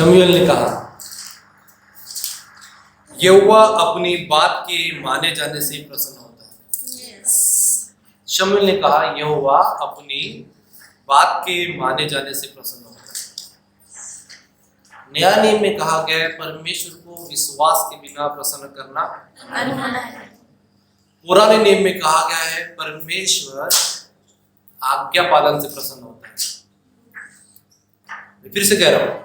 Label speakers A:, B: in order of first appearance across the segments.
A: शमूएल ने कहा, यहोवा अपनी बात के माने जाने से प्रसन्न होता है। शमूएल ने कहा, यहोवा अपनी बात के माने जाने से प्रसन्न होता है। नया नियम में कहा गया है, परमेश्वर को विश्वास के बिना प्रसन्न करना अनहोना है। पुराने नियम में कहा गया है, परमेश्वर आज्ञा पालन से प्रसन्न होता है। मैं फिर से कह रहा हूं,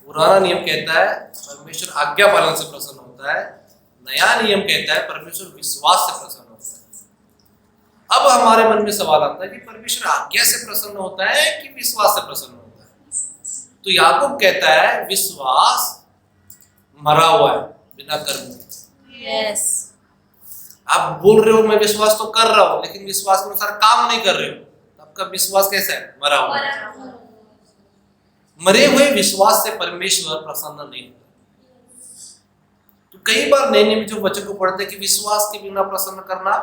A: पुराना नियम कहता है परमेश्वर आज्ञा पालन से प्रसन्न होता है, नया नियम कहता है परमेश्वर विश्वास से प्रसन्न होता है। अब हमारे मन में सवाल आता है कि परमेश्वर आज्ञा से प्रसन्न होता है कि विश्वास से प्रसन्न होता है? तो याकूब कहता है विश्वास मरा हुआ है बिना कर्म के। आप बोल रहे हो मैं विश्वास तो कर रहा हूं, लेकिन विश्वास के अनुसार काम नहीं कर रहे हो, आपका विश्वास कैसा है? मरा हुआ है। मरे हुए विश्वास से परमेश्वर प्रसन्न नहीं होता। तो कई बार नए नियम में जो वचन को पढ़ते हैं कि विश्वास के बिना प्रसन्न करना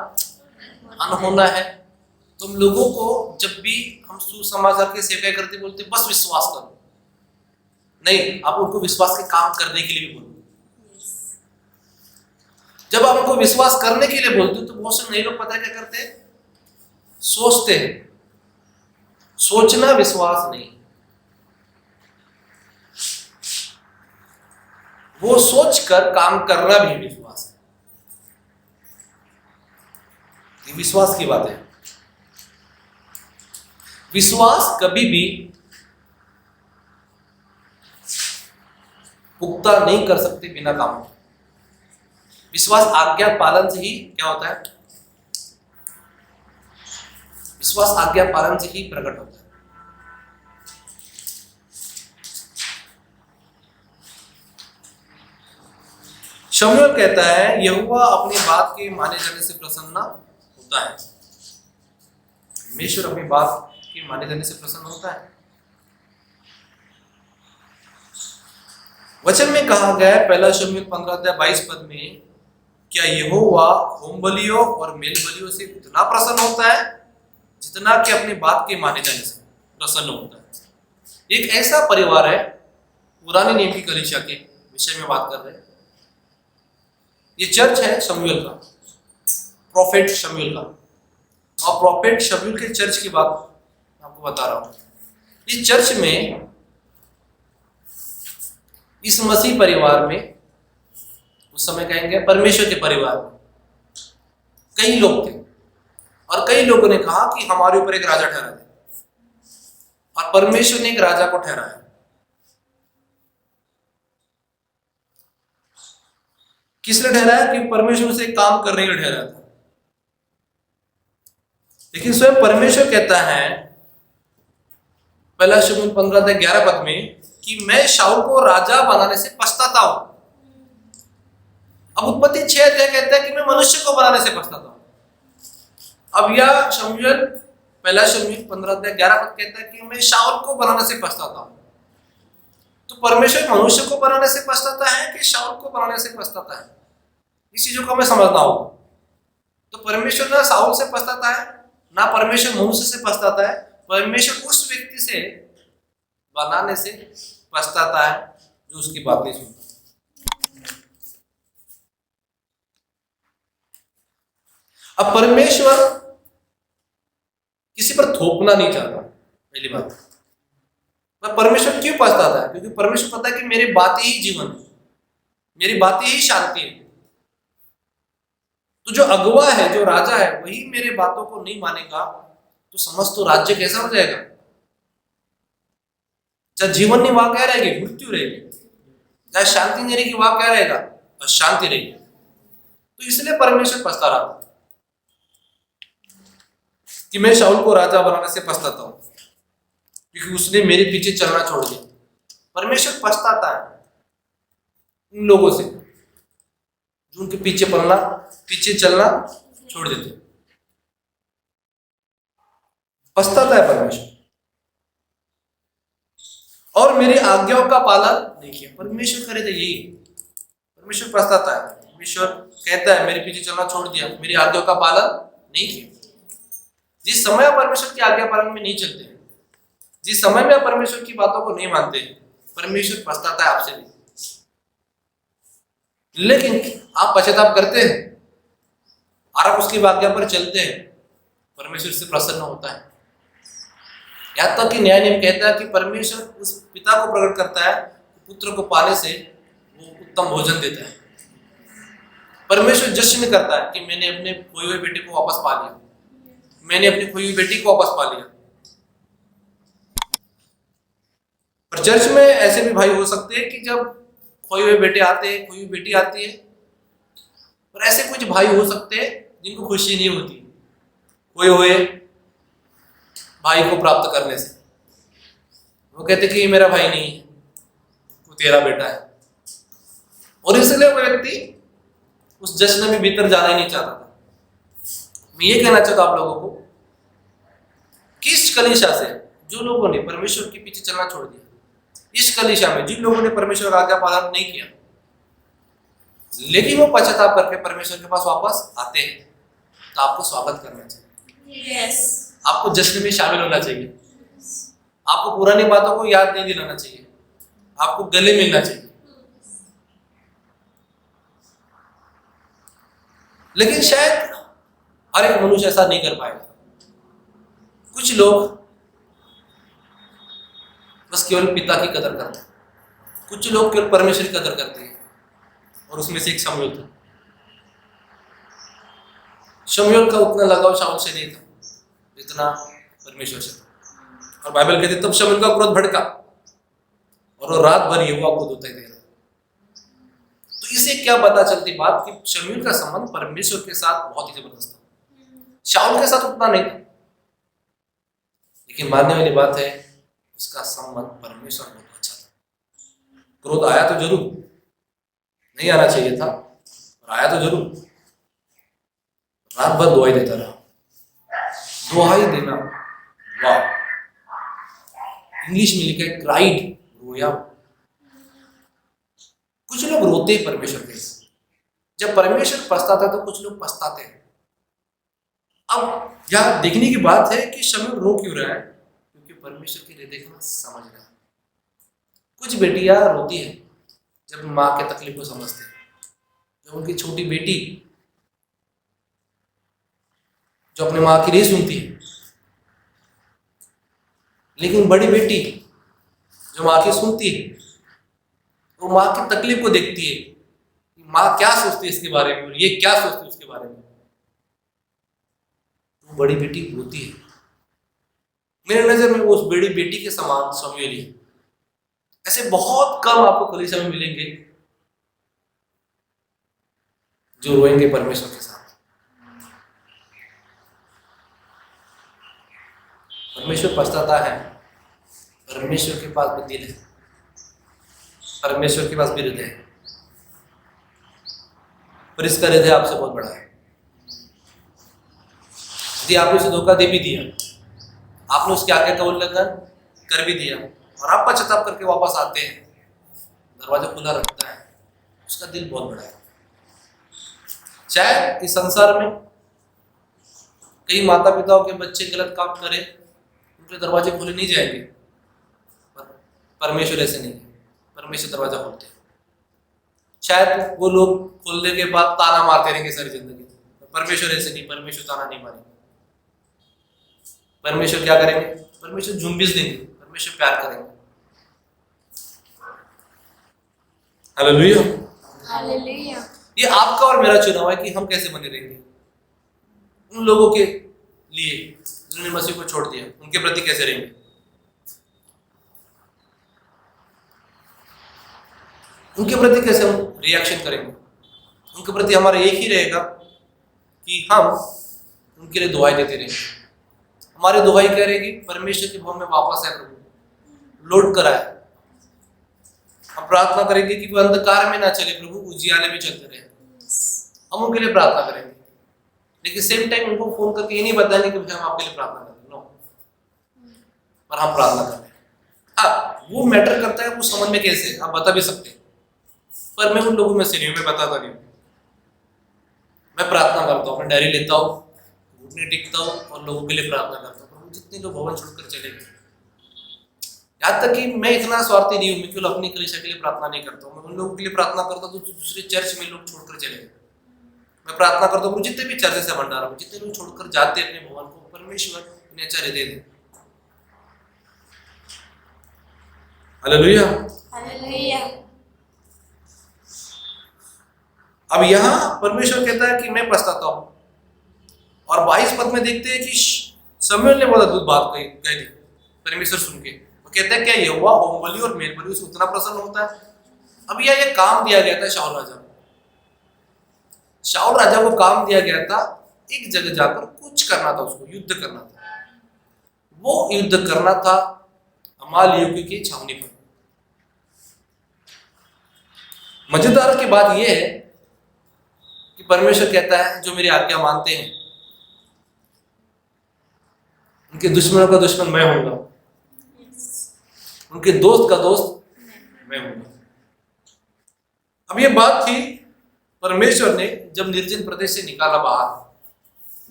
A: अनहोना है, तो हम लोगों को जब भी हम सुसमाचार की सेवा करते बोलते बस विश्वास करो, नहीं, आप उनको विश्वास के काम करने के लिए भी बोलो। जब आप उनको विश्वास करने के लिए बोलते हो तो बहुत से नए लोग पता है क्या करते हैं? सोचते हैं। सोचना विश्वास नहीं, वो सोचकर काम करना भी विश्वास है। ये विश्वास की बात है। विश्वास कभी भी पुख्ता नहीं कर सकते बिना काम के। विश्वास आज्ञा पालन से ही क्या होता है? विश्वास आज्ञा पालन से ही प्रकट होता है। शमूएल कहता है यहोवा अपनी बात के माने जाने से प्रसन्न होता है। परमेश्वर अपनी बात के माने जाने से प्रसन्न होता है। वचन में कहा गया है पहला शमूएल 15:22 पद में, क्या यहोवा होम बलियों और मेल बलियों से उतना प्रसन्न होता है जितना कि अपनी बात के माने जाने से प्रसन्न होता है। एक ऐसा परिवार है, पुराने नियम की कलीसिया के विषय में बात कर रहे हैं। ये चर्च है शमूएल का, प्रोफेट शमूएल का, और प्रोफेट शमूएल के चर्च की बात आपको बता रहा हूं। इस चर्च में, इस मसीह परिवार में, उस समय कहेंगे परमेश्वर के परिवार में कई लोग थे, और कई लोगों ने कहा कि हमारे ऊपर एक राजा ठहरा दे, और परमेश्वर ने एक राजा को ठहराया। किसने ठहराया? कि परमेश्वर से काम करने के लिए ठहराया था। लेकिन स्वयं परमेश्वर कहता है पहला शमूएल 15:11 पद में कि मैं शाऊल को राजा बनाने से पछताता हूं। अब उत्पत्ति 6 अध्याय कहता है कि मैं मनुष्य को बनाने से पछताता हूं। अब यह शमूएल पहला शमूएल 15:11 पद कहता है कि मैं शाऊल को बनाने से पछताता हूं। तो परमेश्वर मनुष्य को बनाने से पछताता है कि शाऊल को बनाने से पछताता है? इस चीजों को हमें समझना होगा। तो परमेश्वर ना शाऊल से पछताता है, ना परमेश्वर मनुष्य से पछताता है। परमेश्वर उस व्यक्ति से बनाने से पछताता है जो उसकी बात नहीं सुनता। अब परमेश्वर किसी पर थोपना नहीं चाहता, पहली बात। पर परमेश्वर क्यों पछताता है? क्योंकि परमेश्वर पता है कि मेरी बातें ही जीवन है, मेरी बातें ही शांति है। तो जो अगुवा है, जो राजा है, वही मेरे बातों को नहीं मानेगा तो समस्त तो राज्य कैसा हो जाएगा? जब जीवन नहीं वहां क्या रहेगी? मृत्यु रहेगी। जहां शांति नहीं रहेगी वहां क्या रहेगा? अशांति रहेगी। तो इसलिए परमेश्वर पछता रहा था कि मैं शाऊल को राजा बनाने से पछताता हूं क्योंकि उसने मेरे पीछे चलना छोड़ दिया। परमेश्वर पछताता है उन लोगों से जो उनके पीछे चलना छोड़ देते। पछताता है परमेश्वर, और मेरी आज्ञाओं का पालन नहीं किया। परमेश्वर करे तो यही, परमेश्वर पछताता है। परमेश्वर कहता है मेरे पीछे चलना छोड़ दिया, मेरी आज्ञाओं का पालन नहीं किया। जिस समय आप परमेश्वर की आज्ञा पालन में नहीं चलते, जिस समय में आप परमेश्वर की बातों को नहीं मानते, परमेश्वर पछताता है आपसे भी। लेकिन आप पश्चाताप करते हैं और आप उसकी आज्ञा पर चलते हैं, परमेश्वर से प्रसन्न होता है। यहाँ तक कि न्याय नियम कहता है कि परमेश्वर उस पिता को प्रकट करता है, पुत्र को पाने से वो उत्तम भोजन देता है। परमेश्वर जश्न करता है कि मैंने अपने खोए हुए बेटे को वापस पा लिया, मैंने अपनी खोई हुई बेटी को वापस पा लिया। पर चर्च में ऐसे भी भाई हो सकते हैं कि जब खोए हुए बेटे आते हैं, खोई हुई बेटी आती है, पर ऐसे कुछ भाई हो सकते हैं जिनको खुशी नहीं होती खोए हुए भाई को प्राप्त करने से। वो कहते कि ये मेरा भाई नहीं है, वो तेरा बेटा है। और इसलिए वो व्यक्ति उस जश्न में भीतर जाना ही नहीं चाहता था। मैं ये कहना चाहता हूं आप लोगों को कि इस कलीसिया से जो लोगों ने परमेश्वर के पीछे चलना छोड़ दिया, इस कलीसिया में जिन लोगों ने परमेश्वर का आज्ञा पालन नहीं किया, लेकिन वो पश्चाताप करके परमेश्वर के पास वापस आते हैं, तो आपको स्वागत करना चाहिए।
B: Yes.
A: आपको जश्न में शामिल होना चाहिए। आपको पुरानी बातों को याद नहीं दिलाना चाहिए, आपको गले मिलना चाहिए। लेकिन शायद हर एक मनुष्य ऐसा नहीं कर पाएगा। कुछ लोग बस केवल पिता की कदर करते हैं, कुछ लोग केवल परमेश्वर की कदर करते हैं, और उसमें से एक शमूएल था। शमूएल का उतना लगाव शाऊल से नहीं था जितना परमेश्वर से था। और बाइबल कहती तब शमूएल का क्रोध भड़का और वो रात भर यहोवा को धोते रहा। तो इसे क्या पता चलती बात कि शमूएल का संबंध परमेश्वर के साथ बहुत ही जबरदस्त था, शाऊल के साथ उतना नहीं था। लेकिन मानने वाली बात है उसका संबंध परमेश्वर बहुत अच्छा था। क्रोध आया तो जरूर, नहीं आना चाहिए था, पर आया तो जरूर। रात भर दुहाई देता रहा। दुहाई देना, वाह, इंग्लिश में लिखा है क्राइड, रोया। कुछ लोग रोते हैं परमेश्वर के साथ। जब परमेश्वर पछताता है तो कुछ लोग पछताते हैं। अब यह देखने की बात है कि शमूएल रो क्यों रहा है, क्योंकि परमेश्वर के लिए देखना समझ रहा है। कुछ बेटियां रोती है जब माँ के तकलीफ को समझते हैं, जब उनकी छोटी बेटी जो अपने माँ की नहीं सुनती है, लेकिन बड़ी बेटी जो माँ की सुनती है, वो माँ की तकलीफ को देखती है कि माँ क्या सोचती है इसके बारे में और ये क्या सोचती है उसके बारे में। तो बड़ी बेटी रोती है। मेरे नजर में उस बड़ी बेटी के समान शमूएल है। ऐसे बहुत कम आपको कलीसिया में मिलेंगे जो रोएंगे परमेश्वर के साथ। परमेश्वर पछताता है, परमेश्वर के पास भी दिल है, परमेश्वर के पास भी हृदय है, पर इसका हृदय आपसे बहुत बड़ा है। यदि आपने उसे धोखा दे भी दिया, आपने उसके आगे का उल्लंघन कर भी दिया और आप पश्चाताप करके वापस आते हैं, दरवाजा खुला रखता है, उसका दिल बहुत बड़ा है। शायद इस संसार में कई माता पिताओं के बच्चे गलत काम करें, उनके दरवाजे खुले नहीं जाएंगे, पर परमेश्वर ऐसे नहीं है। परमेश्वर दरवाजा खोलते हैं। शायद वो लोग खोलने के बाद ताना मारते रहेंगे सारी जिंदगी, परमेश्वर ऐसे नहीं, परमेश्वर ताना नहीं मारेंगे। परमेश्वर क्या करेंगे? परमेश्वर झुंबिस देंगे, परमेश्वर प्यार करेंगे। हालेलुया।
B: हालेलुया।
A: ये आपका और मेरा चुनाव है कि हम कैसे बने रहेंगे। उन लोगों के लिए जिन्होंने मसीह को छोड़ दिया, उनके प्रति कैसे रहेंगे। उनके प्रति कैसे हम रिएक्शन करेंगे। उनके प्रति हमारा एक ही रहेगा कि हम उनके लिए दुआएं देते रहेंगे। हमारी दुआई क्या रहेगी? परमेश्वर के भवन में वापस आए प्रभु, लौट कर आए। हम प्रार्थना करेंगे कि वो अंधकार में ना चले प्रभु, उजियाले में चलते रहे। हम उनके लिए प्रार्थना करेंगे, लेकिन सेम टाइम उनको फोन करके ये नहीं बताएंगे कि हम आपके लिए प्रार्थना करें, नो, पर हम प्रार्थना कर रहे हैं। हाँ, वो मैटर करता है उस संबंध में कैसे, आप बता भी सकते हैं, पर मैं उन लोगों में से नहीं हूं, मैं बताता नहीं हूं। मैं प्रार्थना करता हूँ, मैं डायरी लेता हूँ, घुटने टेकता हूँ और लोगों के लिए प्रार्थना करता हूँ। जितने लोग भवन छोड़कर चले गए, यहाँ तक कि मैं इतना स्वार्थी नहीं हूँ, मैं केवल अपनी कलीसिया के लिए प्रार्थना नहीं करता हूँ, मैं उन लोगों के लिए प्रार्थना करता हूँ जो दूसरे चर्च में लोग छोड़कर चले गए। मैं प्रार्थना करता हूँ जितने भी चर्च से भंडारा में जितने लोग छोड़कर जाते हैं अपने भवन को, परमेश्वर उन्हें अच्छा हृदय दे। हालेलुया।
B: हालेलुया।
A: अब यहाँ परमेश्वर कहता है कि मैं पछताता हूँ, और 22 पद में देखते हैं कि शमूएल ने बहुत अद्भुत बात कह दी परमेश्वर सुन के। वो कहता है क्या यहोवा होम बलि और मेल बलि से उतना प्रसन्न होता है? अब यह काम दिया गया था शाऊल राजा को। शाऊल राजा को काम दिया गया था एक जगह जाकर कुछ करना था, उसको युद्ध करना था। वो युद्ध करना था अमालेकियों की छावनी पर। मजेदार की बात यह है कि परमेश्वर कहता है जो मेरी आज्ञा मानते हैं उनके दुश्मनों का दुश्मन मैं होऊंगा, उनके दोस्त का दोस्त मैं होऊंगा। अब ये बात थी परमेश्वर ने जब निर्जन प्रदेश से निकाला बाहर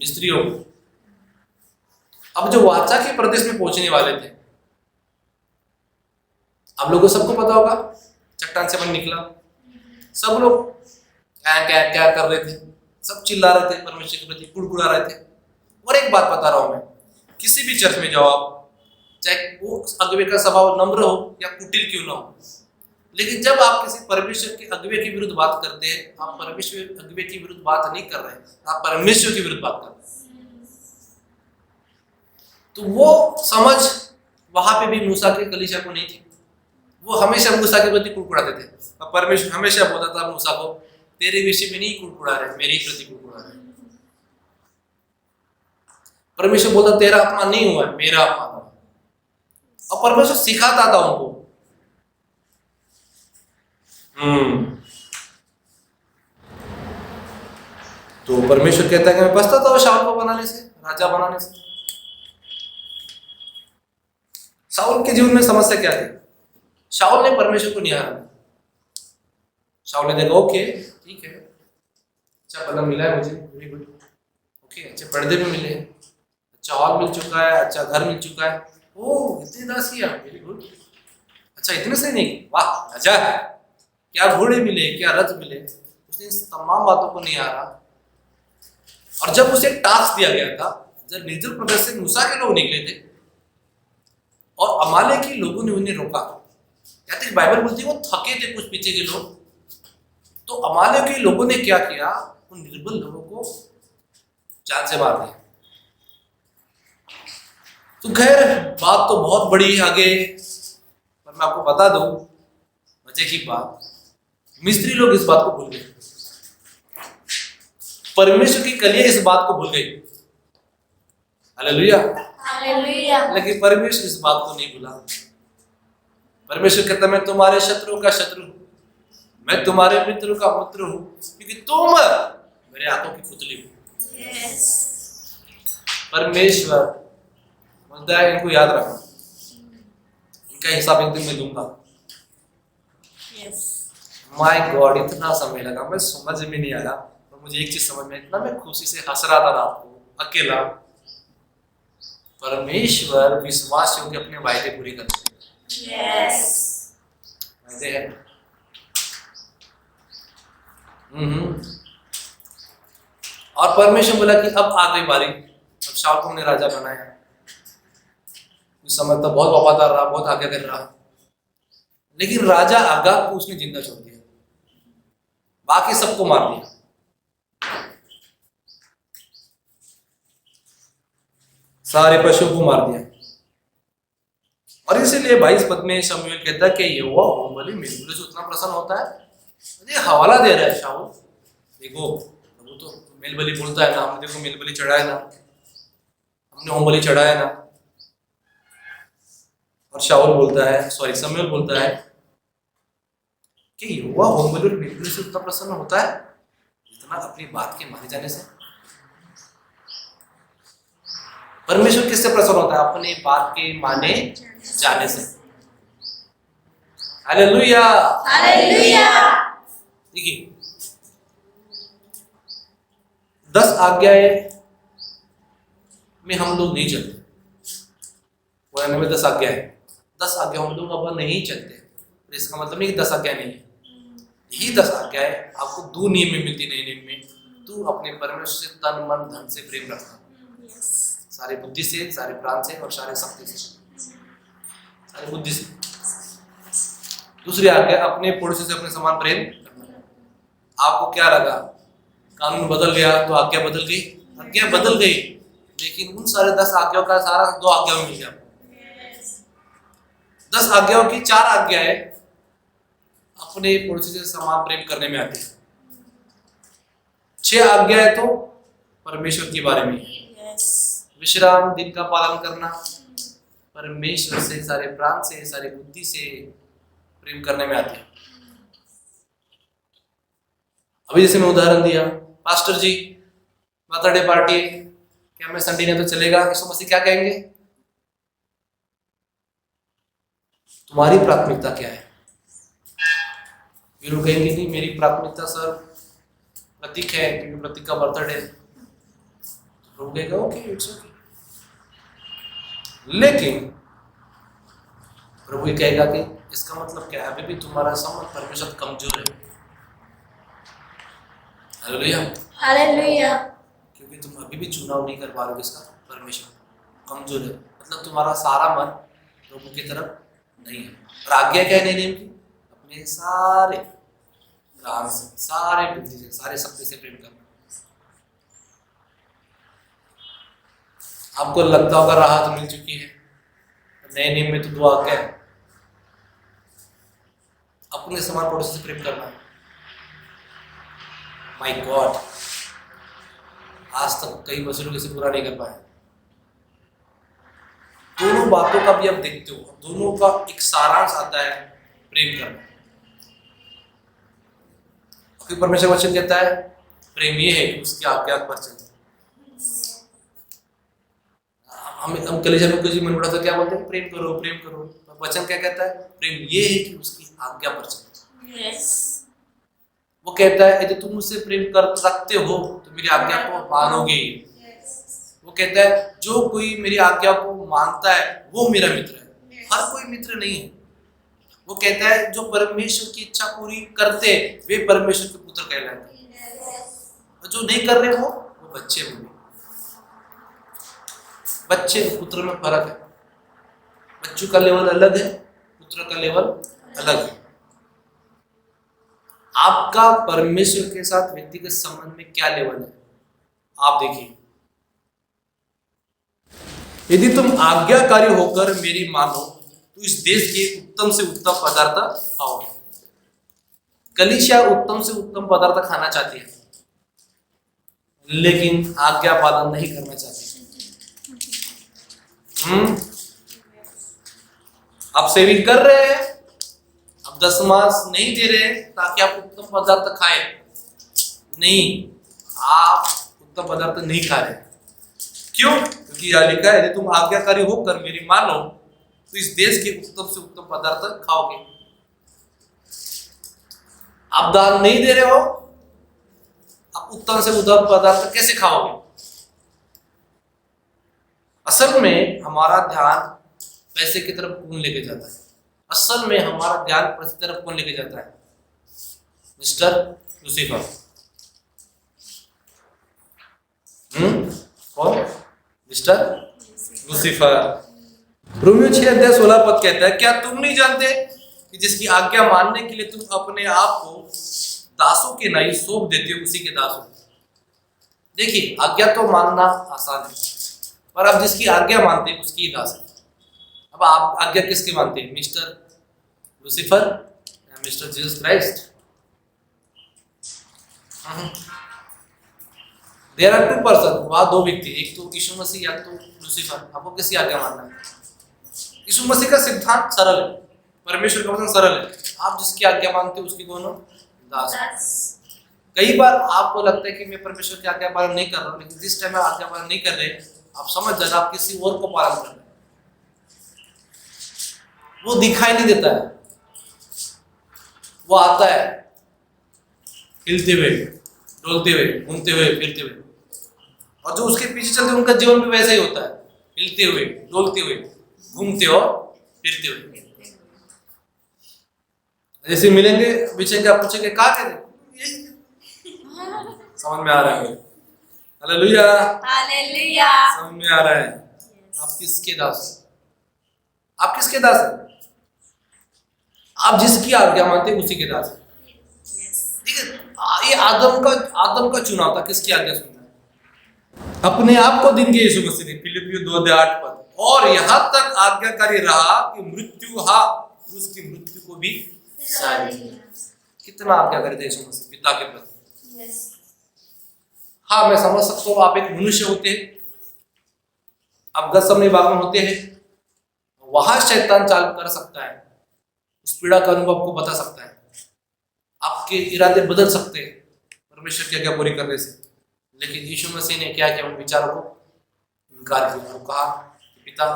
A: मिस्रियों को। अब जो वाचा के प्रदेश में पहुंचने वाले थे, आप लोगों को सबको पता होगा चट्टान से बन निकला, सब लोग क्या कर रहे थे, सब चिल्ला रहे थे परमेश्वर के प्रति, कुड़कुड़ा रहे थे। और एक बात बता रहा हूं मैं, किसी भी चर्च में जाओ आप, चाहे वो अगुवे का स्वभाव नम्र हो या कुटिल क्यों ना हो, लेकिन जब आप किसी परमेश्वर के अगुवे के विरुद्ध बात करते हैं, आप परमेश्वर अगुवे के विरुद्ध बात नहीं कर रहे, आप परमेश्वर के विरुद्ध बात कर रहे हैं। तो वो समझ वहां पे भी मूसा के कलीसिया को नहीं थी। वो हमेशा मूसा के प्रति कुड़कुड़ाते थे, और परमेश्वर हमेशा बोलता था मूसा को, तेरे विषय में नहीं कुड़कुड़ा रहे, मेरे ही प्रति कुड़कुड़ा रहे। परमेश्वर बोलता तेरा अपमान नहीं हुआ है, मेरा अपमान हुआ। और परमेश्वर सिखाता था उनको। तो परमेश्वर कहता है कि मैं पछताता हूं शाऊल को बनाने से, राजा बनाने से। शाऊल के जीवन में समस्या क्या थी? शाऊल ने परमेश्वर को निहारा। शाऊल ने देखा ओके ठीक है, अच्छा पलंग मिला है मुझे, वेरी गुड, ओके अच्छे पर्दे भी मिले, अच्छा हॉल मिल चुका है, अच्छा घर मिल चुका है, ओह इतनी दासियां, वेरी गुड, अच्छा इतने से नहीं, वाह राजा है, क्या घोड़े मिले, क्या रथ मिले। उसने इस तमाम बातों को निहारा। और जब उसे टास्क दिया गया था, जब निर्जल प्रदेश से मूसा के लोग निकले थे और अमालेकी लोगों ने उन्हें रोका, या तो बाइबल बोलती है वो थके थे कुछ पीछे के लोग, तो अमालेकी लोगों ने क्या किया, उन निर्बल लोगों को जान से मार दिया। तो खैर बात तो बहुत बड़ी है आगे, पर मैं आपको बता दूं मजे की बात, मिस्त्री लोग इस बात को भूल गए, परमेश्वर की कलियां इस बात को भूल गई। Hallelujah,
B: hallelujah.
A: लेकिन परमेश्वर इस बात को नहीं भूला। परमेश्वर कहता मैं तुम्हारे शत्रु का शत्रु हूं, मैं तुम्हारे मित्र का मित्र हूं, क्योंकि तुम मेरे हाथों की पुतली हो।
B: यस।
A: परमेश्वर बोलता है इनको याद रखना, इनका हिसाब एक दिन मैं दूंगा।
B: यस।
A: माय गॉड, इतना समय लगा, मैं समझ में नहीं आया, पर मुझे एक चीज समझ में, इतना मैं खुशी से हंस रहा था रात को अकेला। परमेश्वर विश्वासियों के अपने वायदे पूरे करते हैं।
B: यस।
A: वायदे हैं। और परमेश्वर बोला कि अब आ गई बारी, अब शाऊल को हमने राजा बनाया। उस समय तो बहुत वफादार रहा, बहुत आज्ञा कर रहा, लेकिन राजा आगाग को उसने जिंदा छोड़ दिया, बाकी सबको मार दिया। सारे पशुओं को मार दिया। और इसीलिए 22 पद में शमूएल कहता है कि यहोवा होम बलि मेल बलि से उतना प्रसन्न होता है। ये हवाला दे रहा है शाऊल, देखो प्रभु तो मेल बलि बोलता है ना, हमने देखो मेल बलि चढ़ाया ना, हमने होम बलि चढ़ाया ना। और शाऊल बोलता है, सॉरी शमूएल बोलता है कि यहोवा होम बलि और मेल बलि से उतना प्रसन्न होता है जितना अपनी बात के माने जाने से। परमेश्वर किससे प्रसन्न होता है? अपने बात के माने जाने से। Hallelujah,
B: hallelujah.
A: देखिए 10 आज्ञाएं में हम लोग नहीं चलते। पुराने में 10 आज्ञाएं, 10 आज्ञाओं में लोग अब नहीं चलते, तो इसका मतलब नहीं कि 10 आज्ञा नहीं है, यही 10 आज्ञाएं आपको 2 नियम में मिलती, नए नियम में। तू अपने परमेश्वर से तन मन धन से प्रेम रखना, सारी बुद्धि से, सारे प्राण से और सारे शक्ति से, सारी बुद्धि से। दूसरी आज्ञा अपने पड़ोसी से अपने समान प्रेम करना। आपको क्या लगा कानून बदल गया तो आज्ञा बदल गई? आज्ञा बदल गई, लेकिन उन सारे 10 आज्ञाओं का सारा 2 आज्ञाओं में मिल गया। 10 आज्ञाओं की 4 आज्ञाएं अपने पड़ोसी से समान प्रेम करने में आती है। 6 आज्ञाएं तो परमेश्वर के बारे में है। विश्राम दिन का पालन करना, परमेश्वर से सारे प्राण से, सारी बुद्धि से प्रेम करने में आती है। अभी जैसे मैं उदाहरण दिया, पास्टर जी बर्थडे पार्टी, क्या मैं संडे नहीं तो चलेगा? यीशु मसीह क्या कहेंगे? तुम्हारी प्राथमिकता क्या है? ये लोग कहेंगे नहीं, मेरी प्राथमिकता सर प्रतीक है, क्योंकि प्रतीक का बर्थडे। लोग कहेगा ओके, इट्स ओके। लेकिन प्रभु ये कहेगा कि इसका मतलब क्या है? अभी भी तुम्हारा संबंध परमेश्वर कमजोर है। Hallelujah,
B: hallelujah.
A: क्योंकि तुम अभी भी चुनाव नहीं कर पा रहे हो, इसका परमेश्वर कमजोर है, मतलब तुम्हारा सारा मन प्रभु की तरफ नहीं है। और आज्ञा क्या है नए नियम की? अपने सारे प्राण से, सारे बुद्धि से, सारे शक्ति से प्रेम करना। आपको लगता होगा राहत मिल चुकी है, नए नियम में तो 2 आज्ञा है। अपने समान पड़ोसी से प्रेम करना। माय गॉड, आज तक कई वर्षों लोग इसे पूरा नहीं कर पाए। दोनों बातों का भी आप देखते हो, दोनों का एक सारांश आता है प्रेम करना। फिर परमेश्वर वचन कहता है प्रेम ये है कि उसकी आज्ञा पर चलना। हम कलीसिया में कुछ मन पड़ा तो क्या बोलते हैं? प्रेम करो, प्रेम करो। वचन क्या कहता है? प्रेम ये है कि उसकी आज्ञा पर चलना। वो कहता है यदि तुम मुझसे प्रेम कर रखते हो तो मेरी आज्ञा को मानोगे। वो कहता है जो कोई मेरी आज्ञा को मानता है वो मेरा मित्र है। हर कोई मित्र नहीं है। वो कहता है जो परमेश्वर की इच्छा पूरी करते वे परमेश्वर के पुत्र कहलाते हैं, और जो नहीं कर रहे वो बच्चे होंगे। बच्चे पुत्र में फर्क है। बच्चों का लेवल अलग है, पुत्र का लेवल अलग है। आपका परमेश्वर के साथ व्यक्तिगत संबंध में क्या लेवल है आप देखिए। यदि तुम आज्ञाकारी होकर मेरी मानो तो इस देश के उत्तम से उत्तम पदार्थ खाओगे। कलीसिया उत्तम से उत्तम पदार्थ खाना चाहती है, लेकिन आज्ञा पालन नहीं करना चाहती। आप सेविंग कर रहे हैं, आप 10मास नहीं दे रहे ताकि आप उत्तम पदार्थ खाएं। नहीं, आप उत्तम पदार्थ नहीं खा रहे। क्यों? क्योंकि यह लिखा है यदि तुम आज्ञाकारी होकर मेरी मानो तो इस देश के उत्तम से उत्तम पदार्थ खाओगे। आप दान नहीं दे रहे हो, आप उत्तम से उत्तम पदार्थ कैसे खाओगे? असल में हमारा ध्यान पैसे की तरफ कौन लेके जाता है? असल में हमारा ध्यान पैसे की तरफ कौन लेके जाता है? Mister Lucifer. कौन? Mister Lucifer. रोमियो 6:16 कहता है क्या तुम नहीं जानते कि जिसकी आज्ञा मानने के लिए तुम अपने आप को दासों के नहीं सौंप देते हो उसी के दास हो। देखिए, आज्ञा तो मानना आसान है, पर आप जिसकी आज्ञा मानते हैं उसकी दास है। अब आप आज्ञा किसके मानते हैं? मिस्टर लूसीफर या mister Jesus Christ? There are 2 person, वहां 2 व्यक्ति, एक तो यीशु मसीह या तो लूसीफर। आपको किसकी आज्ञा मानना है? यीशु मसीह का सिद्धांत सरल है, परमेश्वर का वचन सरल है। आप जिसकी आज्ञा मानते हो उसकी दोनों दास। कई बार आपको लगता है कि मैं परमेश्वर की आज्ञा पालन नहीं कर रहा हूं, लेकिन जिस टाइम आप आज्ञा पालन नहीं कर रहे आप समझ जाना आप किसी और को पालन कर रहे हैं। वो दिखाई नहीं देता है, वो आता है हिलते हुए, डोलते हुए, घूमते हुए, फिरते हुए, और जो उसके पीछे चलते उनका जीवन भी वैसा ही होता है, हिलते हुए, डोलते हुए, घूमते और फिरते हुए। जैसे मिलेंगे पूछेंगे, आप पूछेंगे कहाँ गए थे, समझ में आ रहा है? Hallelujah,
B: hallelujah.
A: समझ में आ रहा है? आप किसके दास हैं? आप किसके दास हैं? आप जिसकी आज्ञा मानते हैं उसी के दास हैं। ठीक है, ये आदम का चुनाव था, किसकी आज्ञा सुनना है। अपने आप को दिन के यीशु मसीह ने, फिलिपियो 2:8 और यहाँ तक आज्ञाकारी रहा कि मृत्यु उसकी मृत्यु को भी सही। कितना आज्ञाकारी थे यीशु मसीह पिता के प्रति। हाँ, मैं समझ सकता हूँ, आप एक मनुष्य होते हैं, आप गत्सेमनी बाग में होते हैं, वहां शैतान चाल कर सकता है, उस पीड़ा का अनुभव आपको बता सकता है, आपके इरादे बदल सकते हैं परमेश्वर की आज्ञा पूरी करने से। लेकिन यीशु मसीह ने क्या किया, उन विचारों को इनकार किया। वो कहा, पिता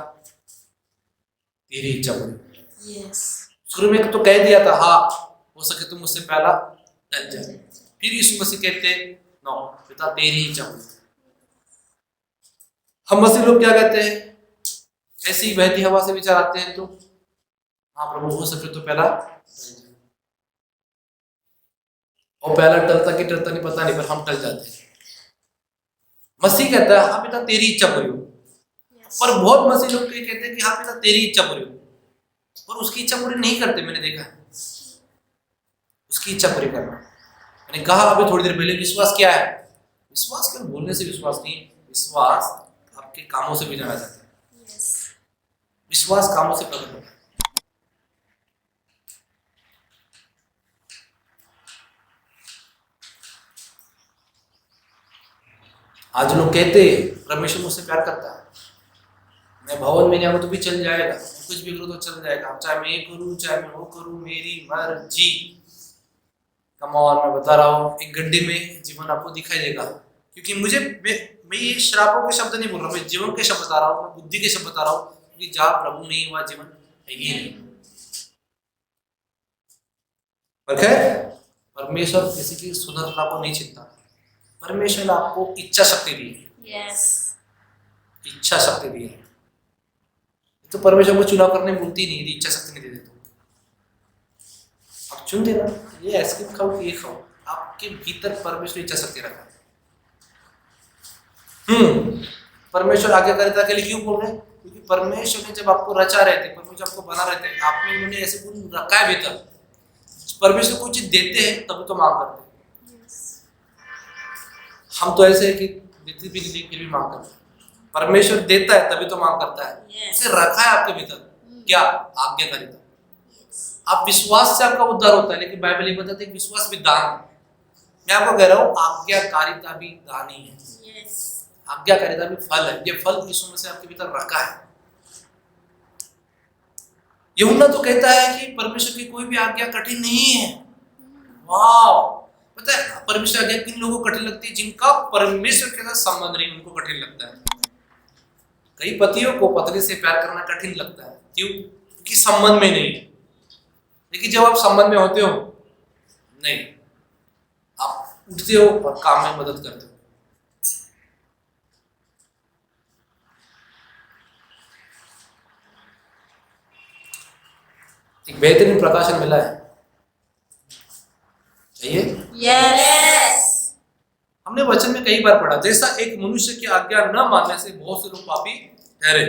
A: तेरी इच्छा पूरी। शुरू में तो कह दिया था, हाँ हो सके तुम मुझसे पहला टल जाए। फिर यीशु मसीह कहते, नो पिता तेरी इच्छा पूरी। हम मसीह लोग क्या कहते हैं, ऐसी ही बहती हवा से विचार आते हैं तो हाँ प्रभु हो सके तो पहला टल जाए। और पहला टलता कि टलता नहीं पता नहीं, पर हम टल जाते हैं। मसीह कहता है हाँ पिता तेरी इच्छा पूरी हो। पर बहुत मसीह लोग कहते हैं कि हाँ पिता तेरी इच्छा पूरी हो, और उसकी इच्छा पूरी नहीं करते। मैंने देखा है उसकी इच्छा पूरी करना। मैंने कहा अभी थोड़ी देर पहले, विश्वास क्या है? विश्वास केवल बोलने से विश्वास नहीं, विश्वास आपके कामों से भी जाना जाता है। विश्वास कामों से प्रकट होता है। आज लोग कहते परमेश्वर मुझसे प्यार करता है, मैं भवन में नहीं आऊँ तो भी चल जाएगा, कुछ भी करूँ तो चल जाएगा, चाहे मैं ये करूँ चाहे मैं वो करूँ, मेरी मर्जी। कम ऑन, मैं बता रहा हूँ, एक गड्ढे में जीवन आपको दिखाई देगा। क्योंकि मैं ये श्रापों के शब्द नहीं बोल रहा, मैं जीवन के शब्द बता रहा हूँ, मैं बुद्धि के शब्द बता रहा हूँ। क्योंकि जहाँ प्रभु नहीं वहाँ जीवन है ही नहीं। परमेश्वर किसी की सुंदरता को नहीं चिंता। परमेश्वर ने आपको इच्छा शक्ति दी है। इच्छा शक्ति दी है तो परमेश्वर को चुनाव करने में बोलती नहीं, इच्छा शक्ति नहीं दे देते आप चुन देना, ये आइसक्रीम खाओ कि ये खाओ, आपके भीतर परमेश्वर इच्छा शक्ति रखा है। परमेश्वर आज्ञाकारिता के लिए क्यों बोल रहे हैं? क्योंकि परमेश्वर ने जब आपको रचा रहे थे, परमेश्वर आपको बना रहे थे, आपने उन्होंने ऐसे गुण रखा है भीतर। परमेश्वर कोई चीज देते हैं तभी तो मांग करते हैं। हम तो ऐसे है कि देती भी नहीं फिर भी मांग करते हैं। परमेश्वर देता है तभी तो मांग करता है। उसे रखा है आपके भीतर, क्या? आज्ञाकारिता। आप विश्वास से आपका उद्धार होता है, लेकिन बाइबल ये बताते हैं विश्वास भी दान है। मैं आपको कह रहा हूँ आज्ञाकारिता भी दान ही है। आज्ञाकारिता भी फल है। ये फल यीशु मसीह आपके भीतर रखा है। यूहन्ना तो कहता है कि परमेश्वर की कोई भी आज्ञा कठिन नहीं है। वाह, पता है परमेश्वर आज्ञा किन लोगों को कठिन लगती है? जिनका परमेश्वर के साथ संबंध नहीं, उनको कठिन लगता है। कई पतियों को पत्नी से प्यार करना कठिन लगता है, क्यों? क्योंकि संबंध में नहीं। लेकिन जब आप संबंध में होते हो, नहीं, आप उठते हो और काम में मदद करते हो। एक बेहतरीन प्रकाशन मिला है, चाहिए?
B: यस।
A: हमने वचन में कई बार पढ़ा, जैसा एक मनुष्य की आज्ञा न मानने से बहुत से लोग पापी ठहरे,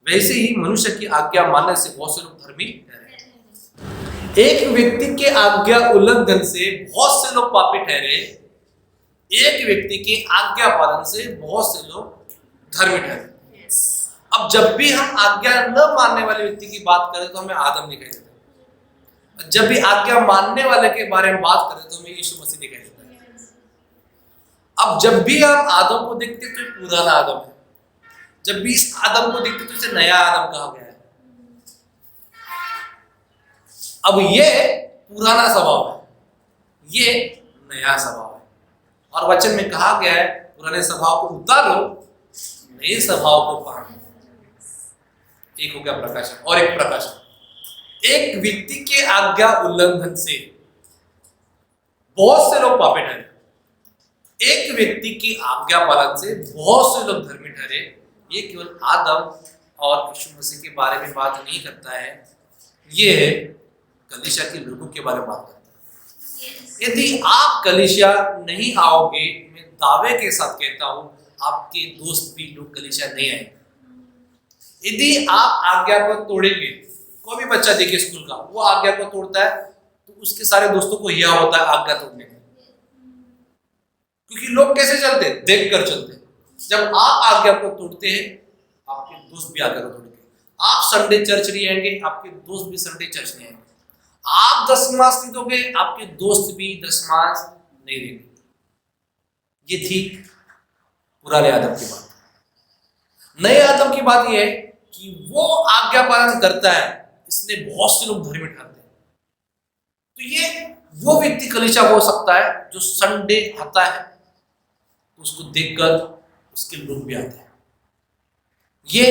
A: वैसे ही मनुष्य की आज्ञा मानने से बहुत से लोग धर्मी ठहरे। एक व्यक्ति के आज्ञा उल्लंघन से बहुत से लोग पापी ठहरे, एक व्यक्ति के आज्ञा पालन से बहुत से लोग धर्मी ठहरे। अब जब भी हम आज्ञा न मानने वाले व्यक्ति की बात करें तो हमें आदम दिखाई देता है। जब भी आज्ञा मानने वाले के बारे में बात करें तो हमें यीशु मसीह दिखाई देता है। अब जब भी हम आदम को देखते तो पुराना आदम है, जब भी इस आदम को देखते तो इसे नया आदम कहा गया है। अब ये पुराना स्वभाव है, ये नया स्वभाव है, और वचन में कहा गया है पुराने स्वभाव को उतारो, नए स्वभाव को पाओ। एक हो गया प्रकाशन, और एक प्रकाशन। एक व्यक्ति के आज्ञा उल्लंघन से बहुत से लोग पापी ठहरे, एक व्यक्ति की आज्ञा पालन से बहुत से लोग धर्मी ठहरे। ये केवल आदम और यीशु मसीह के बारे में बात नहीं करता है, ये कलीसिया के लोगों के बारे में बात करता है। यदि आप कलीसिया नहीं आओगे, मैं दावे के साथ कहता हूं आपके दोस्त भी लोग कलीसिया नहीं आएंगे। यदि आप आज्ञा को तोड़ेंगे, कोई भी बच्चा देखिए स्कूल का, वो आज्ञा को तोड़ता है तो उसके सारे दोस्तों को यह होता है आज्ञा तोड़ने का। क्योंकि लोग कैसे चलते हैं? देख कर चलते हैं। जब आप आज्ञा को तोड़ते हैं, आपके दोस्त भी आज्ञा को तोड़ेंगे। आप संडे चर्च नहीं आएंगे, आपके दोस्त भी संडे चर्च नहीं आएंगे। आप दशमांश नहीं दोगे, आपके दोस्त भी दशमांश नहीं देंगे। ये थी पुराने आदम की बात। नए आदम की बात यह है कि वो आज्ञा पालन करता है, इसलिए बहुत से लोग धर्मी ठहरते हैं। तो ये वो व्यक्ति कलीसिया हो सकता है जो संडे आता है तो उसको देखकर उसके लोग भी आते हैं। ये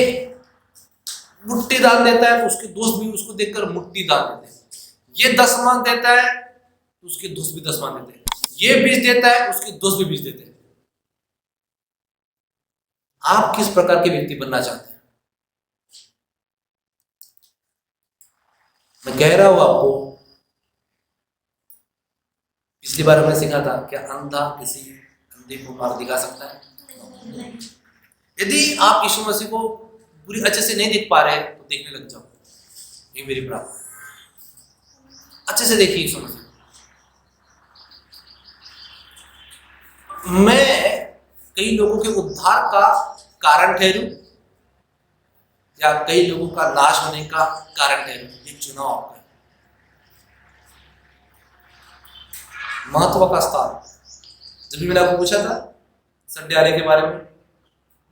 A: मुट्ठी दान देता है तो उसके दोस्त भी उसको देखकर मुट्ठी दान देते हैं। ये दशमांश देता है तो उसके दोस्त भी दशमांश देते हैं। ये बीज देता है, उसके दोस्त भी बीज देते हैं। आप किस प्रकार के व्यक्ति बनना चाहते हैं? मैं कह रहा हूं आपको, पिछली बार हमने सीखा था क्या अंधा किसी अंधे को मार्ग दिखा सकता है? यदि आप यीशु मसीह को पूरी अच्छे से नहीं देख पा रहे तो देखने लग जाओ। ये मेरी प्रार्थना। अच्छे से देखिए यीशु मसीह। मैं कई लोगों के उद्धार का कारण ठहरूं या कई लोगों का नाश होने का कारण ठहरूं, ये चुनाव आपका है। महत्व का स्थान, जब भी मैंने आपको पूछा था संडे आने के बारे में,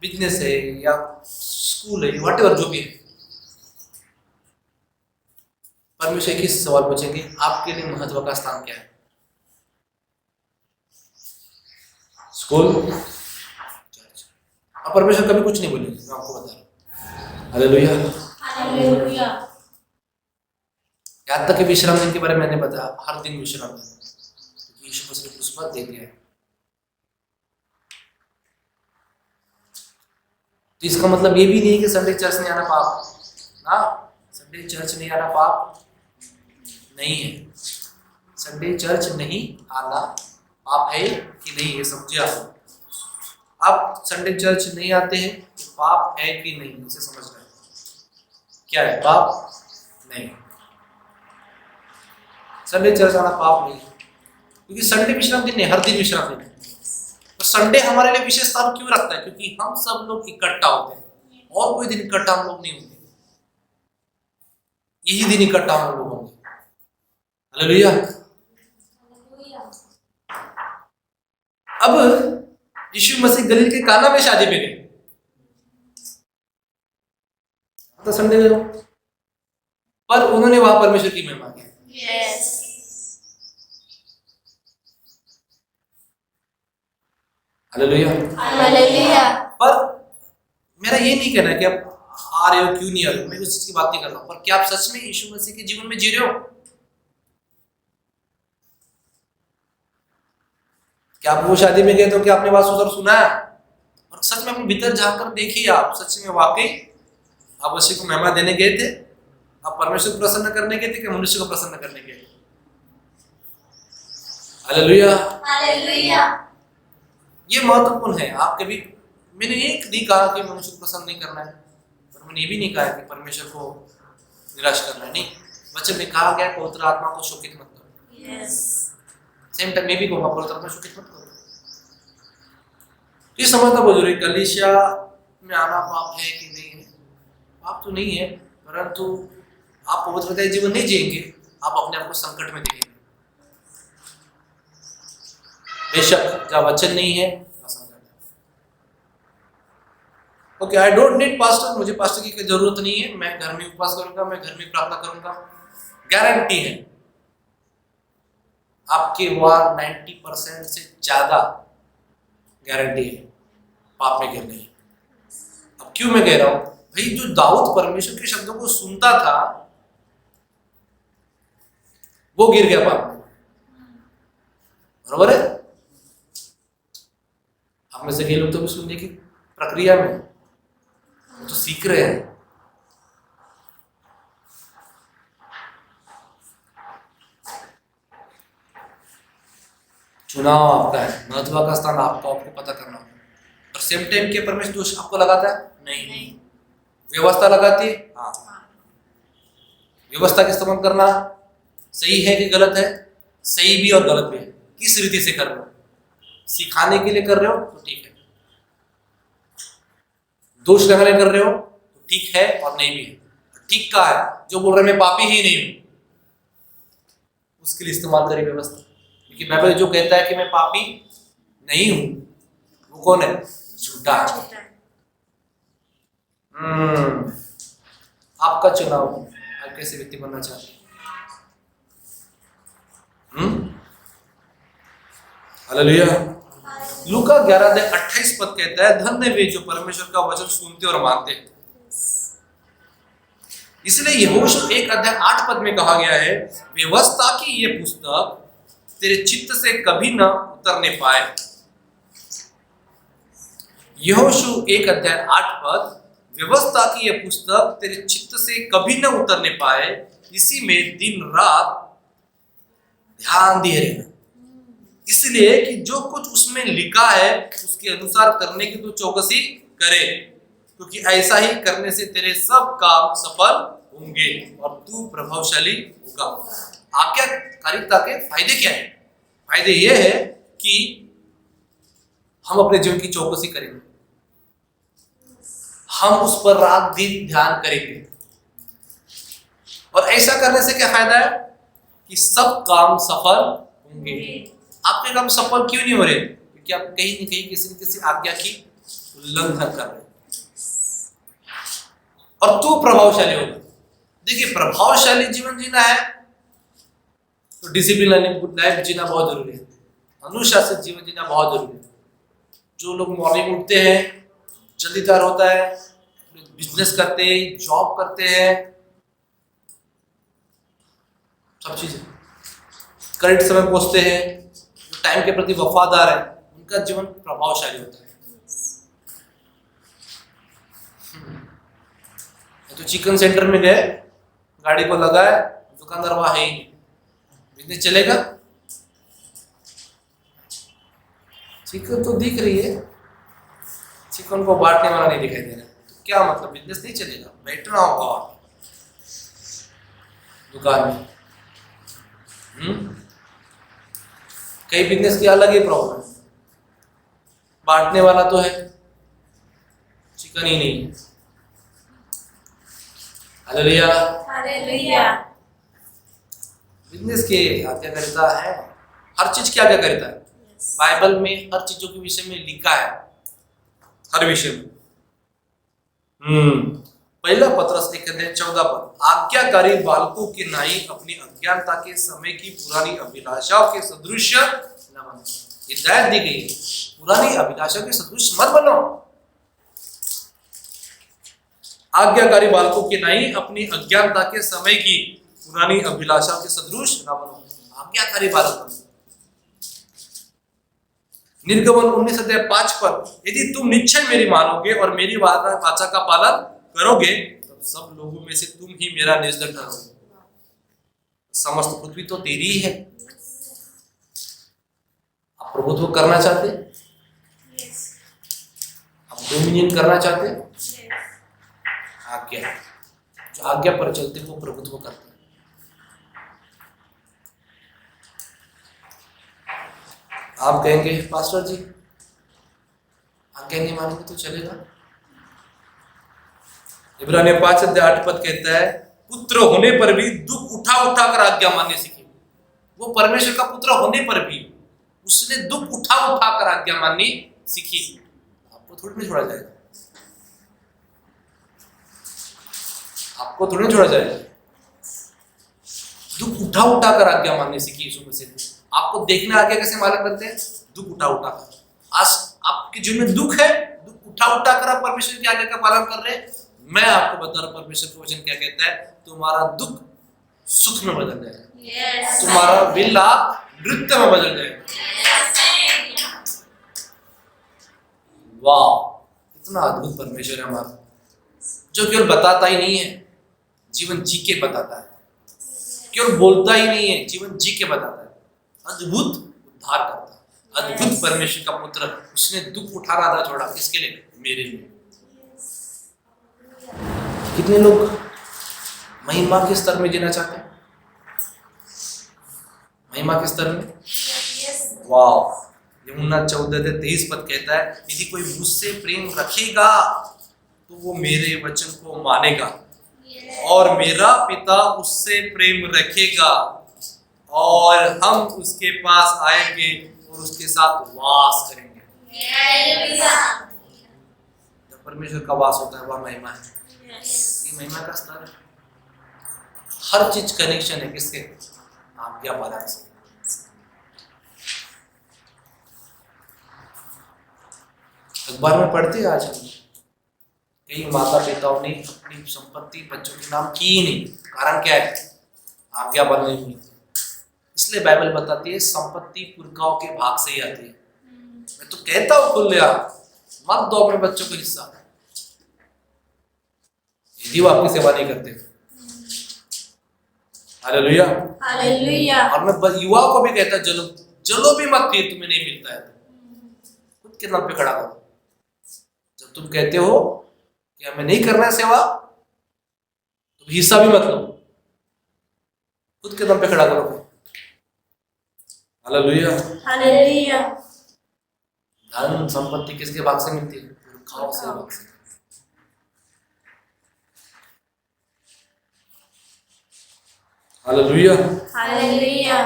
A: बिजनेस है या स्कूल है, व्हाटएवर जो भी है, परमेश्वर एक ही सवाल पूछेंगे, आपके लिए महत्व का स्थान क्या है? School, church. अब परमेश्वर कभी कुछ नहीं बोलेंगे, मैं आपको बता रहा हूं। Hallelujah,
B: hallelujah.
A: यहाँ तक कि विश्राम दिन के बारे में मैंने बताया, हर दिन विश्राम दिन, क्योंकि यीशु मसीह ने उस पर दे दिया है। तो इसका मतलब ये भी नहीं कि संडे चर्च नहीं आना पाप, ना, संडे चर्च नहीं आना पाप नहीं है। संडे चर्च नहीं आना पाप है कि नहीं, ये समझिए आप संडे चर्च नहीं आते हैं तो पाप है कि नहीं, इसे समझ रहे हैं क्या है पाप? नहीं, संडे चर्च आना पाप नहीं, क्योंकि संडे विश्राम दिन नहीं, हर दिन विश्राम दिन है। तो संडे हमारे लिए विशेष स्थान क्यों रखता है? क्योंकि हम सब लोग इकट्ठा होते हैं, और कोई दिन इकट्ठा हम लोग नहीं होते, यही दिन इकट्ठा हम लोग होंगे। हालेलुया। अब यीशु मसीह गलील के काना में शादी में गए, तो संडे में, पर उन्होंने वहां परमेश्वर की महिमा की।
B: यस।
A: हालेलुया।
B: हालेलुया।
A: पर मेरा ये नहीं कहना कि आप आ रहे हो क्यों नहीं आ रहे हो, मैं उस चीज की बात नहीं कर रहा हूं, पर क्या आप सच में यीशु मसीह के जीवन में जी रहे हो? क्या आप वो शादी में गए तो क्या आपने बात सुना है? और सच में अपने भीतर जाकर देखिए, आप सच में वाकई आप मसीह को महिमा देने गए थे? आप परमेश्वर को प्रसन्न करने गए थे कि मनुष्य को प्रसन्न करने गए थे? हालेलुया।
B: हालेलुया।
A: ये महत्वपूर्ण है। आप कभी, मैंने ये नहीं कहा कि मनुष्य को प्रसन्न नहीं करना है, पर मैंने ये भी नहीं कहा कि परमेश्वर को निराश करना है, नहीं। वचन में कहा गया पवित्र आत्मा को शोकित मत करो।
B: यस।
A: सेम टाइम में भी कहूंगा पवित्र आत्मा शोकित मत करो। ये समझना बहुत जरूरी, कलीसिया में आना पाप है कि नहीं है? पाप तो नहीं है, परंतु आप पवित्रता जीवन नहीं जिएंगे, आप अपने आप को संकट में देखेंगे। बेशक जहाँ वचन नहीं है okay, I don't need pastor, मुझे पास्टर की जरूरत नहीं है, मैं घर में उपवास करूंगा, मैं घर में प्रार्थना करूंगा। गारंटी है आपके वहां 90% से ज्यादा गारंटी है पाप में गिरने की। अब क्यों मैं कह रहा हूं भाई, जो दाऊद परमेश्वर के शब्दों को सुनता था वो गिर गया पाप में, बरोबर है? आप में से कई लोग तो भी सुनने की प्रक्रिया में, तो सीख रहे हैं। चुनाव आपका है, महत्व का स्थान आपको पता करना होगा। और सेम टाइम के परमेश्वर दोष आपको लगाता है? नहीं। व्यवस्था लगाती है? हाँ। व्यवस्था का इस्तेमाल करना सही है कि गलत है? सही भी और गलत भी है। किस रीति से कर रहे हो? सिखाने के लिए कर रहे हो तो ठीक है, दोष लगाने कर रहे हो तो ठीक है और नहीं भी है। ठीक का है जो बोल रहे मैं पापी ही नहीं हूं, उसके लिए इस्तेमाल करें व्यवस्था। क्योंकि बाइबल जो कहता है कि मैं पापी नहीं हूं, वो कौन है? झूठा है। आपका चुनाव, आप कैसे व्यक्ति बनना चाहते हैं? हालेलुया। लूका 11:28 पद कहता है, धन्य वे जो परमेश्वर का वचन सुनते और मानते हैं। इसलिए यहोशू 1:8 में कहा गया है, व्यवस्था की ये पुस्तक तेरे चित्त से कभी न उतरने पाए। यहोशू 1:8, व्यवस्था की यह पुस्तक तेरे चित्त से कभी न उतरने पाए, इसी में दिन रात ध्यान दिए रहना। इसलिए कि जो कुछ उसमें लिखा है उसके अनुसार करने की तू चौकसी करे, क्योंकि ऐसा ही करने से तेरे सब काम सफल होंगे और तू प्रभावशाली होगा। आज्ञाकारिता के फायदे क्या है? फायदे ये है कि हम अपने जीवन की चौकसी करेंगे, हम उस पर रात दिन ध्यान करेंगे। और ऐसा करने से क्या फायदा है? कि सब काम सफल होंगे। आपके काम सफल क्यों नहीं हो रहे? क्योंकि आप कहीं न कहीं किसी न किसी आज्ञा की उल्लंघन कर रहे हैं। और तू प्रभावशाली होगा। देखिए, प्रभावशाली जीवन जीना है तो डिसिप्लिन लाइफ जीना बहुत जरूरी है, अनुशासित जीवन जीना बहुत जरूरी है। जो लोग मॉर्निंग उठते हैं, जल्दी तैयार होता है, बिजनेस करते हैं, जॉब करते हैं, सब चीजें करेक्ट समय पहुंचते हैं, जो टाइम के प्रति वफादार है, उनका जीवन प्रभावशाली होता है। तो चिकन सेंटर में गए, गाड़ी को लगाए, दुकानदार वहां है ही नहीं, बिजनेस चलेगा? चिकन तो दिख रही है, चिकन को बांटने वाला नहीं दिखाई दे रहा, तो क्या मतलब बिजनेस नहीं चलेगा? बैठना होगा दुकान में। कई बिजनेस की अलग ही प्रॉब्लम, बांटने वाला तो है, चिकन ही नहीं है। हालेलुया।
B: हालेलुया।
A: बिजनेस के आज्ञाकारिता है, हर चीज की आज्ञाकारिता है। बाइबल में हर चीजों के विषय में लिखा है, हर विषय में। पहला पत्रस 1:14, आज्ञाकारी बालकों के नाई अपनी अज्ञानता के समय की पुरानी अभिलाषाओं के सदृश न बनो। हिदायत दी गई, पुरानी अभिलाषाओं के सदृश मत बनो। आज्ञाकारी बालकों के नाई अपनी अज्ञानता के समय की पुरानी अभिलाषाओं के सदृश न बनो। आज्ञाकारी बालक बनो। निर्गमन 19:5, यदि तुम निश्चय मेरी मानोगे और मेरी वाचा का पालन करोगे तब सब लोगों में से तुम ही मेरा निजदर ठहरोगे। समस्त पृथ्वी तो तेरी ही है। आप प्रभुत्व करना चाहते, आप डोमिनियन करना चाहते, आज्ञा, जो आज्ञा पर चलते वो प्रभुत्व करते। आप कहेंगे पास्टर जी आज्ञा नहीं मानेंगे तो चलेगा? इब्रानियों 5:8 कहता है, पुत्र होने पर भी दुख उठा उठा कर आज्ञा मानने सीखे। वो परमेश्वर का पुत्र होने पर भी उसने दुख उठा उठा कर आज्ञा माननी सीखी। आपको थोड़ी नहीं छोड़ा जाएगा, आपको थोड़ी नहीं छोड़ा जाएगा। दुख उठा उठा कर आज्ञा मानने सीखी यीशु मसीह ने। आपको देखने आज्ञा कैसे मालूम करते हैं? दुख उठा उठा कर। आज आपके जीवन में दुख है, दुख उठा उठा कर आप परमेश्वर की आज्ञा का पालन कर रहे हैं। मैं आपको बता रहा हूं परमेश्वर का वचन क्या कहता है, तुम्हारा दुख सुख में बदल जाएगा, तुम्हारा विलाप नृत्य में बदल जाएगा। वाह, इतना अद्भुत परमेश्वर है हमारा, जो केवल बताता ही नहीं है, जीवन जी के बताता है। केवल बोलता ही नहीं है, जीवन जी के बताता है। अद्भुत उद्धार करता है। अद्भुत परमेश्वर का पुत्र, उसने दुख उठाना था छोड़ा, किसके लिए? मेरे लिए। कितने लोग महिमा के स्तर में जीना चाहते हैं? महिमा के स्तर में? वाह! यूहन्ना 14:23 पद कहता है, यदि कोई मुझसे प्रेम रखेगा तो वो मेरे वचन को मानेगा और मेरा पिता उससे प्रेम रखेगा और हम उसके पास आएंगे और उसके साथ वास करेंगे। जब परमेश्वर का वास होता है वह महिमा है। ये महिमा का स्तर है। हर चीज कनेक्शन है किसके? आज्ञा पालन से। अखबार में पढ़ते हैं आज हम, कई माता पिताओं ने अपनी संपत्ति बच्चों के नाम की ही नहीं। कारण क्या है? आज्ञा पालन नहीं हुई। इसलिए बाइबल बताती है संपत्ति पुरखाओं के भाग से ही आती है। मैं तो कहता हूँ खुल लिया, मत दो अपने बच्चों को हिस्सा यदि वो आपकी सेवा नहीं करते। हालेलुया।
B: हालेलुया।
A: और मैं युवाओं को भी कहता जलो जलो भी मत, फिर तुम्हें नहीं मिलता है खुद के दम पे खड़ा करो। जब तुम कहते हो कि हमें नहीं करना है सेवा, तो हिस्सा भी मत लो, खुद के दम पे खड़ा करो। हालेलुया।
B: हालेलुया।
A: धन संपत्ति किसके भाग से मिलती है? पुरखाओं से भाग से। हालेलुया।
B: हालेलुया।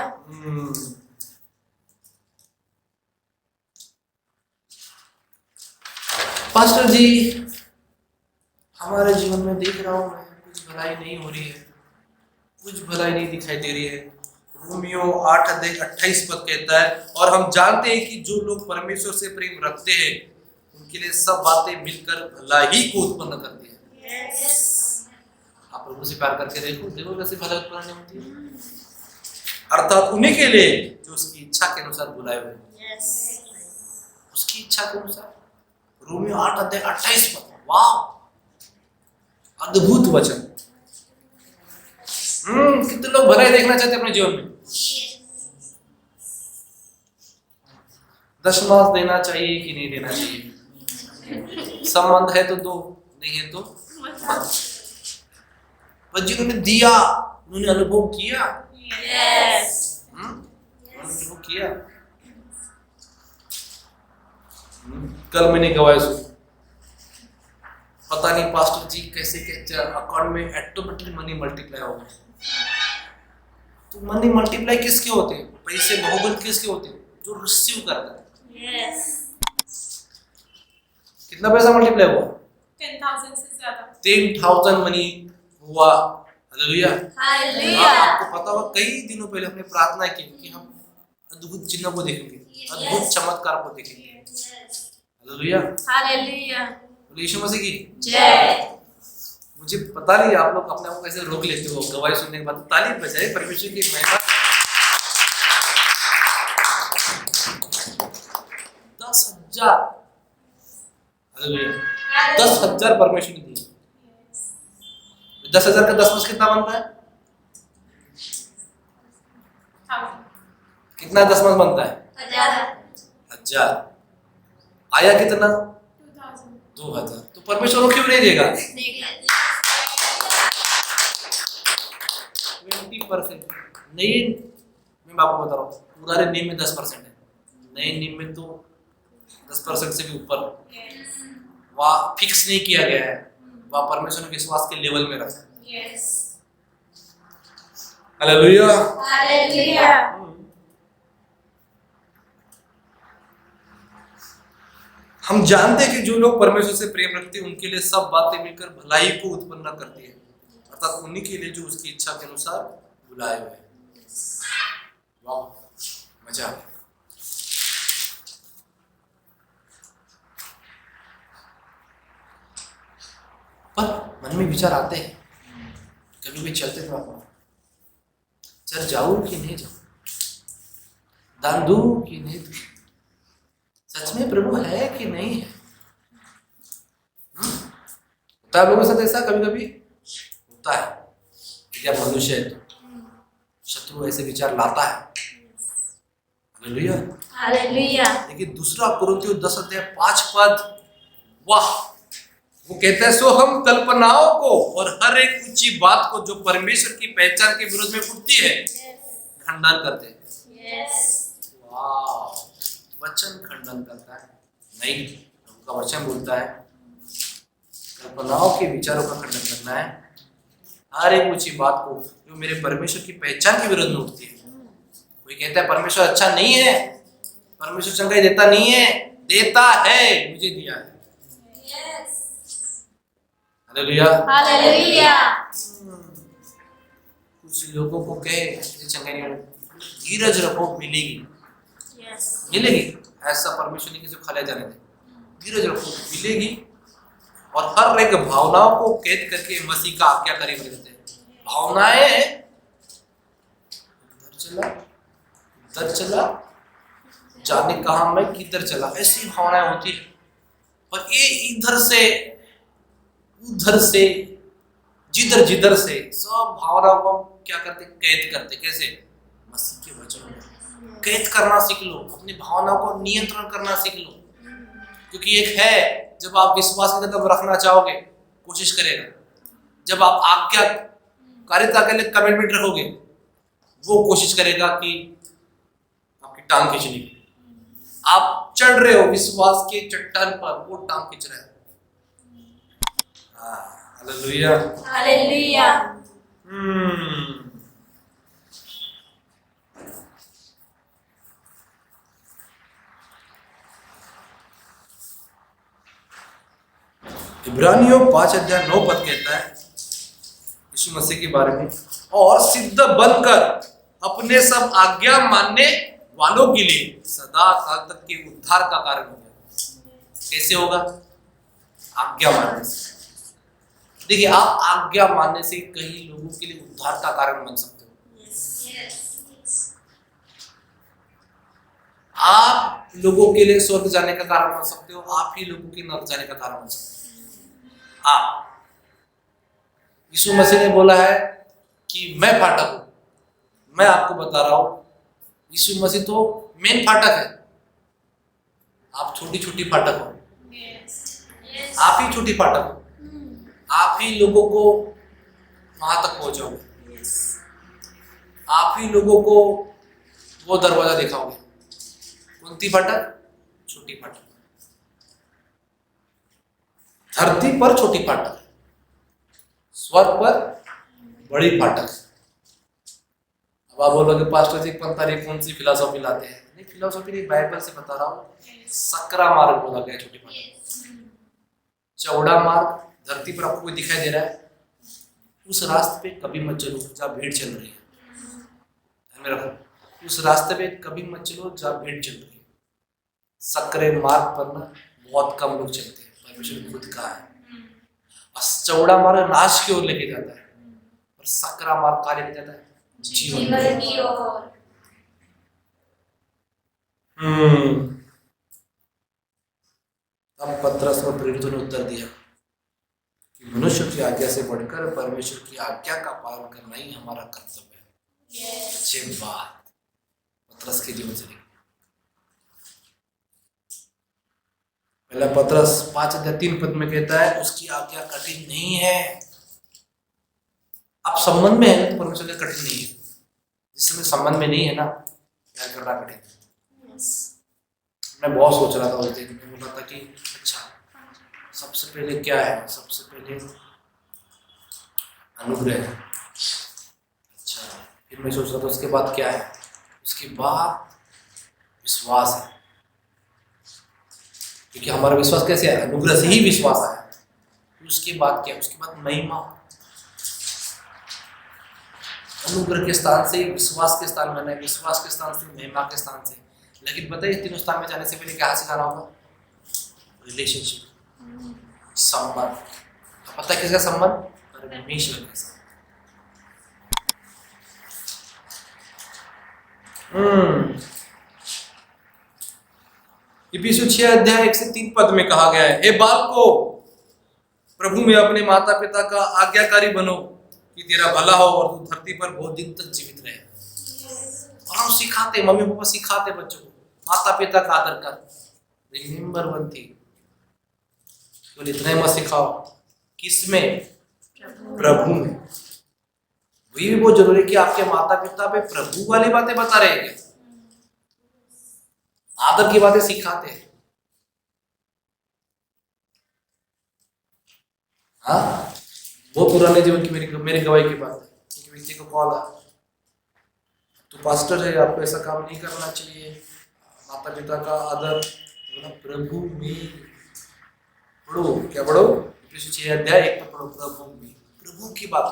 A: पास्टर जी, हमारे जीवन में देख रहा हूं मैं, कुछ भलाई नहीं हो रही है, कुछ भलाई नहीं दिखाई दे रही है। रोमियो 8:28 पद कहता है, और हम जानते हैं कि जो लोग परमेश्वर से प्रेम रखते हैं उनके लिए सब बातें मिलकर भलाई को उत्पन्न करती है। आप प्रभु से प्यार करके देखो, देखो कैसे भलाई उत्पन्न होती है। अर्थात उन्हीं के लिए जो उसकी इच्छा के अनुसार बुलाए हुए हैं। उसकी इच्छा के अनुसार। रोमियो 8:28 पद। वाह, अद्भुत वचन। कितने लोग भलाई देखना चाहते हैं अपने जीवन में? दशमांश देना चाहिए कि नहीं देना चाहिए? संबंध है तो दो, नहीं है तो मत। पर जिन्होंने दिया उन्होंने अनुभव किया। अनुभव किया। कल मैंने गवाही सुनी, पता नहीं पास्टर जी कैसे अकाउंट में ऑटोमेटिक मनी मल्टीप्लाई हो गया। तो मनी मल्टीप्लाई किसके होते हैं? पैसे बहुगुण किसके होते हैं? जो रिसीव करता है। कितना पैसा मल्टीप्लाई हुआ?
C: 10,000 से ज्यादा।
A: 10,000 मनी हुआ। हालेलुया।
B: हालेलुया।
A: आपको पता होगा कई दिनों पहले हमने प्रार्थना की कि हम अद्भुत चिन्ह को देखेंगे, अद्भुत चमत्कार को देखेंगे। हालेलुया।
B: हालेलुया।
A: यीशु मसीह की
B: जय।
A: मुझे पता नहीं आप लोग अपने आप को कैसे रोक लेते हो गवाही सुनने के बाद। ताली बजाए परमेश्वर की महिमा। 10,000। हालेलुया। 10,000 परमेश्वर ने दिए। 10,000 का 10 कितना बनता है? कितना 10 बनता है? 1,000। आया कितना? 2,000। तो परमेश्वर को क्यों नहीं देगा? 20%। नई मैं आपको बता रहा हूँ, पुराने नियम में 10% है, नए नियम में तो 10% से भी ऊपर। वहाँ फिक्स नहीं किया गया है, वहाँ परमेश्वर ने विश्वास के लेवल में रखा है। हालेलुया।
B: हालेलुया।
A: हम जानते हैं कि जो लोग परमेश्वर से प्रेम रखते हैं उनके लिए सब बातें मिलकर भलाई को उत्पन्न करती है, अर्थात उन्हीं के लिए जो उसकी इच्छा के अनुसार बुलाए हुए हैं। वाह, मजा आ गया। पर मन में विचार आते हैं, कभी भी चलते थे आप, चल जाऊं कि नहीं जाऊं, दान दूं कि नहीं दूं, सच में प्रभु है कि नहीं है? होता है लोगों के साथ ऐसा, कभी कभी होता है। क्या मनुष्य है तो शत्रु ऐसे विचार लाता है। हालेलुया।
B: हालेलुया।
A: लेकिन दूसरा कुरिन्थियों 10:5 वाह, वो कहता है सो हम कल्पनाओं को और हर एक ऊंची बात को जो परमेश्वर की पहचान के विरोध में उठती है खंडन करते हैं। वाह, वचन खंडन करता है नहीं, प्रभु का वचन बोलता है कल्पनाओं के विचारों का खंडन करना है, हर एक ऊंची बात को जो मेरे परमेश्वर की पहचान के विरोध में उठती है। कोई कहता है परमेश्वर अच्छा नहीं है, परमेश्वर चंगाई देता नहीं है, देता है, मुझे दिया है। हालेलुया।
B: हालेलुया।
A: कुछ लोगों को कहे चंगाई नहीं, धीरज रखो, मिलेगी मिलेगी, ऐसा परमेश्वर ने किसी को खाले जाने दे, धीरज रखो मिलेगी। और हर एक भावनाओं को कैद करके मसीह का आज्ञाकारी बन देते हैं। भावनाएं इधर चला जाने कहा मैं किधर चला, ऐसी भावनाएं होती है। और ये इधर से उधर से जिधर जिधर से सब भावनाओं को क्या करते, कैद करते। कैसे? मसीह के वचनों में कैद करना सीख लो, अपनी भावनाओं को नियंत्रण करना सीख लो। क्योंकि एक है, जब आप विश्वास की कदम रखना चाहोगे कोशिश करेगा, जब आप आज्ञाकारिता के लिए कमिटमेंट रखोगे वो कोशिश करेगा कि आपकी टांग खींचने की। आप चढ़ रहे हो विश्वास के चट्टान पर, वो टांग खींच रहा है। हालेलुया।
B: हालेलुया।
A: इब्रानियों 5:9 कहता है यीशु मसीह के बारे में, और सिद्ध बनकर अपने सब आज्ञा मानने वालों के लिए सदा काल तक के उद्धार का कारण हो गया। कैसे होगा? आज्ञा मानने से। देखिए, आप आज्ञा मानने से कई लोगों के लिए उद्धार का कारण बन सकते हो। आप लोगों के लिए स्वर्ग जाने का कारण बन सकते हो, आप ही लोगों के नरक जाने का कारण बन सकते हो। आप, यीशु मसीह ने बोला है कि मैं फाटक हूं। मैं आपको बता रहा हूं, यीशु मसीह तो मेन फाटक है, आप छोटी छोटी फाटक हो। आप ही छोटी फाटक हो, आप ही लोगों को वहां तक पहुंचाओगे, आप ही लोगों को वो दरवाजा दिखाओगे। कौन सी फाटक? छोटी फाटक। धरती पर छोटी फाटक, स्वर्ग पर बड़ी फाटक। अब आप बोलोगे पास्टर जी पंतारी कौन सी फिलॉसफी लाते हैं? नहीं, फिलॉसफी नहीं, बाइबल से बता रहा हूं। सकरा मार्ग बोला गया छोटी फाटक। चौड़ा मार्ग धरती पर आपको दिखाई दे रहा है, उस रास्ते पे कभी मत चलो जहाँ भीड़ चल रही है। ध्यान में रखो, उस रास्ते पे कभी मत चलो जहाँ भीड़ चल रही है। सकरे मार्ग पर ना बहुत कम लोग चलते हैं, परमेश्वर खुद का है। और चौड़ा मार्ग नाश की ओर लेके जाता है, और सकरा मार्ग कहाँ लेके जाता है? जीवन की ओर। अब पतरस और प्रेरितों ने उत्तर दिया कि मनुष्य की आज्ञा से बढ़कर परमेश्वर की आज्ञा का पालन करना ही हमारा कर्तव्य है। अच्छी बात पतरस के जीवन से लिखी। पहला पतरस 5:3 में कहता है उसकी आज्ञा कठिन नहीं है। आप संबंध में है तो परमेश्वर का कठिन नहीं है। जिस समय संबंध में नहीं है ना, प्यार करना कठिन है। मैं बहुत सोच रहा था उस दिन, मैं बोला था कि अच्छा सबसे पहले क्या है? सबसे पहले अनुग्रह है। अच्छा, फिर मैं सोच रहा था उसके बाद क्या है? उसके बाद विश्वास है, क्योंकि हमारा विश्वास कैसे है? अनुग्रह से ही विश्वास है। उसके बाद क्या? उसके बाद महिमा। अनुग्रह के स्थान से विश्वास के स्थान में, विश्वास के स्थान से महिमा के स्थान से। लेकिन बताइए, तीनों स्थान में जाने से पहले क्या से जाना होगा? रिलेशनशिप, संबंध। पता है किसका संबंध? परमेश्वर के साथ। इफिसियों 6:1-3 में कहा गया है, हे बालकों, प्रभु में अपने माता पिता का आज्ञाकारी बनो कि तेरा भला हो और तू धरती पर बहुत दिन तक जीवित रहे। और हम सिखाते, मम्मी पापा सिखाते बच्चों को, माता पिता का आदर कर। रिमेंबर वन थिंग, केवल इतना ही मत सिखाओ, किसमें? प्रभु में। वही भी बहुत जरूरी है कि आपके माता पिता पे प्रभु वाली बातें बता रहे हैं, आदर की बातें सिखाते हैं। हाँ, वो पुराने जीवन की मेरी गवाही की बात है। एक व्यक्ति को कॉल आया, तो पास्टर है, आपको ऐसा काम नहीं करना चाहिए, माता पिता का आदर। बोला प्रभु में पढ़ो, क्या पढ़ो? 6 अध्याय 1 तो पढ़ो, प्रभु में, प्रभु की बात।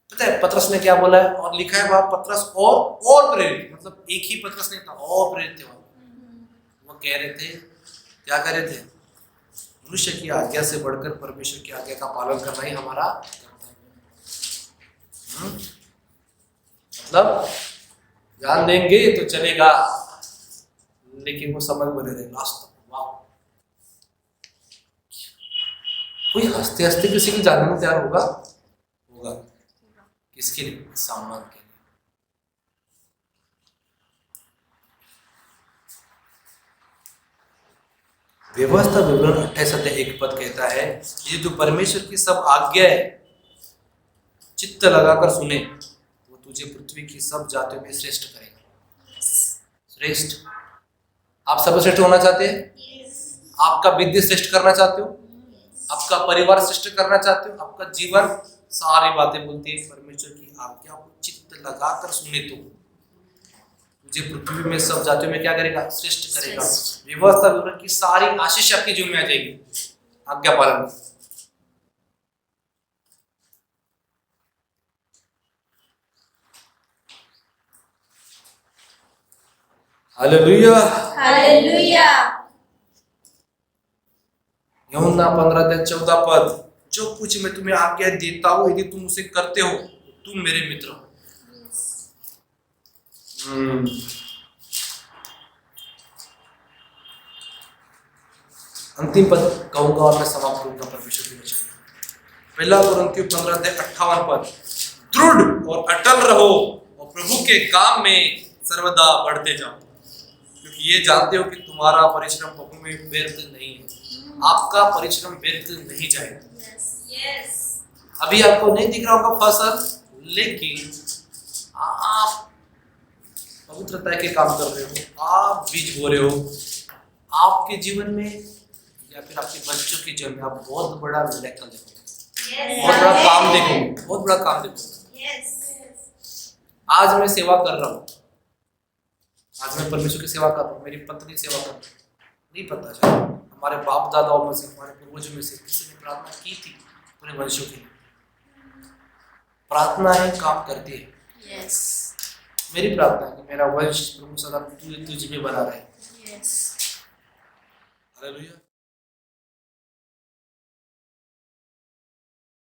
A: पता है पतरस ने क्या बोला है? और लिखा है वहां पतरस और प्रेरित, मतलब एक ही पतरस नहीं था, और प्रेरित थे वहां। वो कह रहे थे, क्या कह रहे थे? मनुष्य की आज्ञा से बढ़कर परमेश्वर की आज्ञा का पालन करना ही हमारा कर्तव्य है। मतलब ज्ञान देंगे तो चलेगा, लेकिन वो समझ में रहे लास्ट तक। वाह, कोई हंसते हंसते किसी की जानने में तैयार होगा? किसके लिए? सम्मान के लिए। व्यवस्था विवरण 28 पद कहता है, ये जो परमेश्वर की सब आज्ञा है चित्त लगाकर सुने, वो तुझे पृथ्वी की सब जातियों में श्रेष्ठ करेगा। श्रेष्ठ। आप सर्वश्रेष्ठ होना चाहते हैं? आपका विद्या श्रेष्ठ करना चाहते हो? आपका परिवार श्रेष्ठ करना चाहते हो? आपका जीवन? सारी बातें बोलती है परमेश्वर की आज्ञा को चित्त लगाकर सुने तो मुझे पृथ्वी में सब जातियों में क्या करेगा? श्रेष्ठ करेगा। व्यवस्था विवरण की सारी आशीष आपके जीवन में आ जाएगी आज्ञा पालन। Hallelujah,
B: hallelujah.
A: यूहन्ना 15:14, जो कुछ मैं तुम्हें आज्ञा देता हूं यदि तुम उसे करते हो तो तुम मेरे मित्र हो। अंतिम पद कहूंगा और मैं समाप्त करूंगा परमेश्वर के वचन। 1 कुरिन्थियों 15:58, दृढ़ और अटल रहो और प्रभु के काम में सर्वदा बढ़ते जाओ, क्योंकि ये जानते हो कि तुम्हारा परिश्रम प्रभु में व्यर्थ नहीं है। आपका परिश्रम व्यर्थ नहीं जाएगा। अभी आपको नहीं दिख रहा होगा फसल, लेकिन आप पवित्रता के काम कर रहे हो, आप बीज बो रहे हो। आपके जीवन में या फिर आपके बच्चों के जीवन में आप बहुत बड़ा मिरेकल देखोगे, बहुत बड़ा काम देखोगे, बहुत बड़ा काम देखोगे। आज मैं सेवा कर रहा हूँ, आज मैं परमेश्वर की सेवा कर रहा हूँ, मेरी पत्नी की सेवा कर रही है। नहीं पता चला हमारे बाप दादाओं में से, हमारे पूर्वजों में से किसी ने प्रार्थना की थी पूरे वंशों के लिए। प्रार्थना है, काम करती है। मेरी प्रार्थना है कि मेरा वंश प्रभु सदा तुझ में बना रहे। हालेलुया।